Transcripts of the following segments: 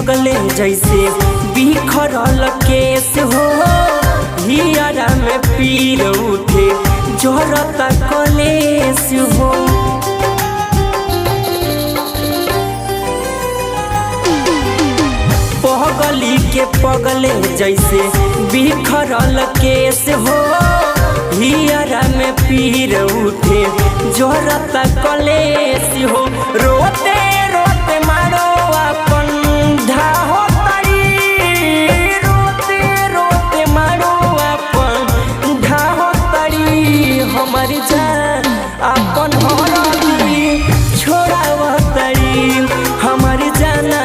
पगले जैसे बिखरल केस हो हियरा में पीर उठे जोरता कलेस हो। पगली के पगले जैसे बिखरल केस हो हियरा में पीर उठे जोरता कलेस हो। रोते रोते मारो अपन ढाहो तड़ी, रोते रोते मारो अपन ढाहो तड़ी। हमारी जान अपन हरदी छोड़ाव तड़ी, हमारी जाना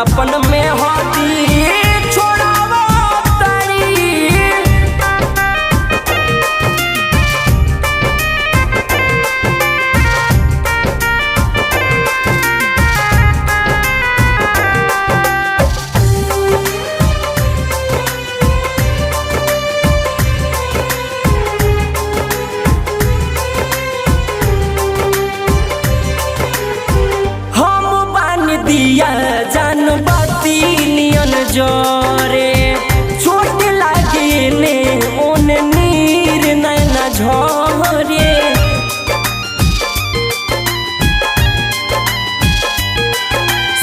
अपन में होती छोड़ाव तड़ी। दिया जान बाती नियन जोरे चोट लागे ने ओन नीर नैना झोरे।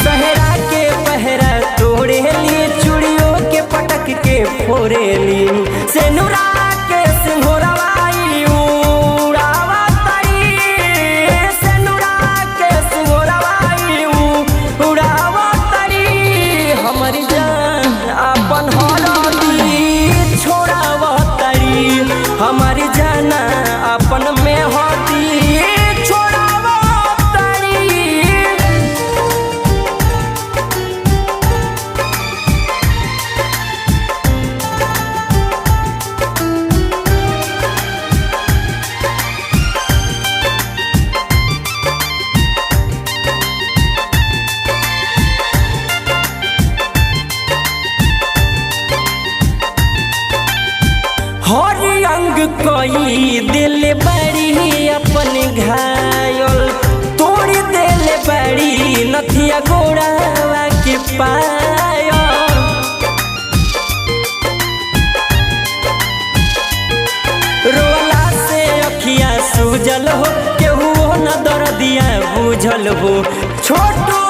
सहरा के पहरा तोड़े ली चूड़ियों के पटक के फोड़े ली सेनुरा के सिंघोरवाई उड़ावा तड़ी, सेनुरा के सिंघोरवाई उड़ावा तड़ी। हमारी जान अपन हरदी छोड़ावा तड़ी, हमारी जाना अपन में होती छोड़ावा तड़ी। हर अंग कोई दिल बड़ी अपन घायल तोड़ दिल बड़ी नथिया गोड़ावा के पायल। रोला से अखिया सूजल हो केहू न दर्दिया बुझल हो। छोटू